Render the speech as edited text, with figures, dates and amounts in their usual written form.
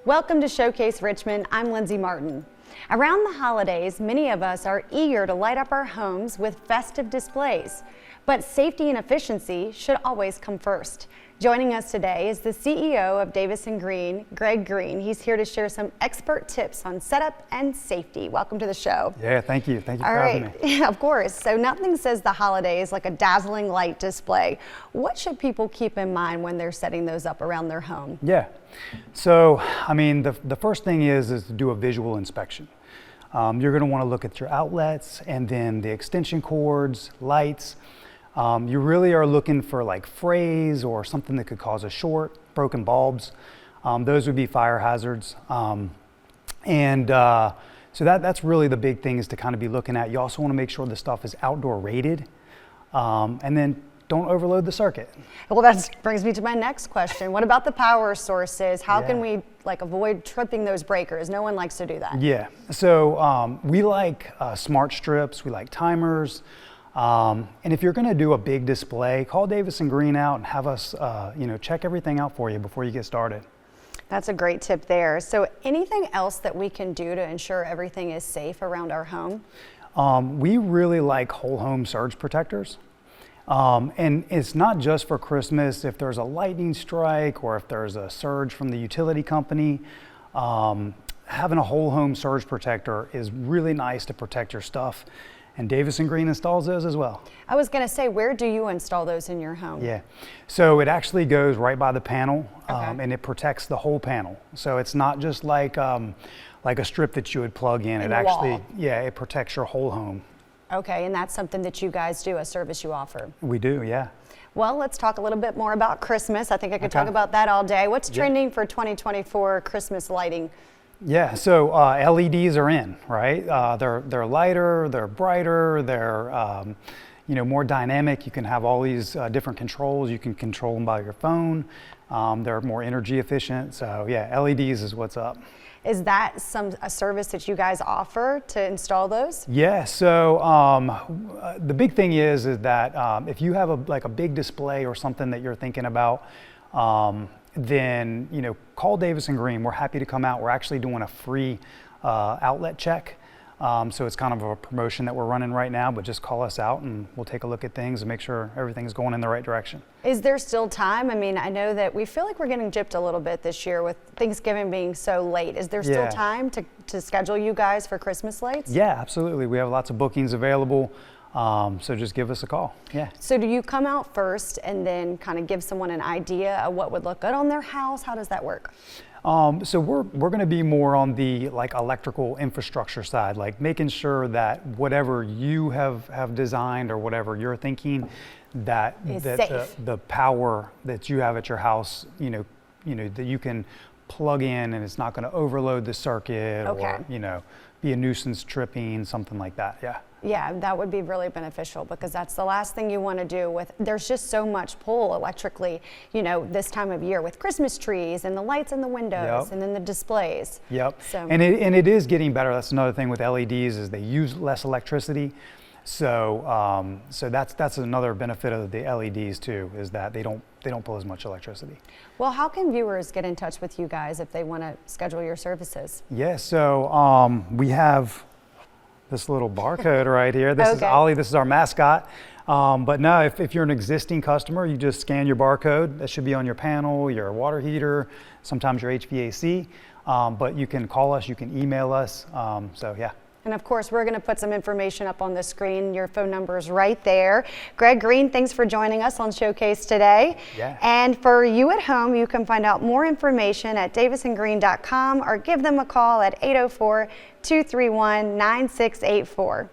Welcome to Showcase Richmond. I'm Lindsay Martin. Around the holidays, many of us are eager to light up our homes with festive displays, but safety and efficiency should always come first. Joining us today is the CEO of Davis & Green, Greg Green. He's here to share some expert tips on setup and safety. Welcome to the show. Yeah, thank you. Thank you for having me. Yeah, of course. So nothing says the holidays like a dazzling light display. What should people keep in mind when they're setting those up around their home? Yeah. So, I mean, the first thing is to do a visual inspection. You're going to want to look at your outlets and then the extension cords, lights. You really are looking for like frays or something that could cause a short, broken bulbs. Those would be fire hazards. So that's really the big thing is to kind of be looking at. You also want to make sure the stuff is outdoor rated, and then don't overload the circuit. Well, that brings me to my next question. What about the power sources? How can we avoid tripping those breakers? No one likes to do that. Yeah, so we like smart strips, we like timers. And if you're going to do a big display, call Davis & Green out and have us, check everything out for you before you get started. That's a great tip there. So anything else that we can do to ensure everything is safe around our home? We really like whole home surge protectors. And it's not just for Christmas. If there's a lightning strike or if there's a surge from the utility company, having a whole home surge protector is really nice to protect your stuff. And Davis & Green installs those as well. I was going to say, where do you install those in your home? Yeah, so it actually goes right by the panel, Okay. and it protects the whole panel. So it's not just like a strip that you would plug in. It actually, wall. yeah, it protects your whole home. Okay, and that's something that you guys do, a service you offer. We do, yeah. Well, let's talk a little bit more about Christmas. I think I could talk about that all day. What's trending for 2024 Christmas lighting? Yeah, so LEDs are in, right? They're lighter, they're brighter, they're more dynamic. You can have all these different controls. You can control them by your phone. They're more energy efficient. So yeah, LEDs is what's up. Is that a service that you guys offer to install those? Yeah, so the big thing is that if you have a big display or something that you're thinking about, then call Davis & Green. We're happy to come out. We're actually doing a free outlet check. So it's kind of a promotion that we're running right now, but just call us out and we'll take a look at things and make sure everything's going in the right direction. Is there still time? I mean, I know that we feel like we're getting gypped a little bit this year with Thanksgiving being so late. Is there still time to schedule you guys for Christmas lights? Yeah, absolutely. We have lots of bookings available. So just give us a call. Yeah. So do you come out first and then kind of give someone an idea of what would look good on their house? How does that work? So we're going to be more on the electrical infrastructure side, like making sure that whatever you have designed or whatever you're thinking that the power that you have at your house, that you can plug in and it's not going to overload the circuit or be a nuisance tripping, something like that. Yeah. Yeah, that would be really beneficial because that's the last thing you want to do there's just so much pull electrically, this time of year with Christmas trees and the lights in the windows and then the displays. Yep. So, and it is getting better. That's another thing with LEDs is they use less electricity. So that's another benefit of the LEDs too, is that they don't pull as much electricity. Well, how can viewers get in touch with you guys if they want to schedule your services? Yeah, so we have this little barcode right here. This is Ollie. This is our mascot. But no, if you're an existing customer, you just scan your barcode. That should be on your panel, your water heater, sometimes your HVAC. But you can call us, you can email us. So yeah. And of course, we're going to put some information up on the screen. Your phone number is right there. Greg Green, thanks for joining us on Showcase today. Yeah. And for you at home, you can find out more information at davisandgreen.com or give them a call at 804-231-9684.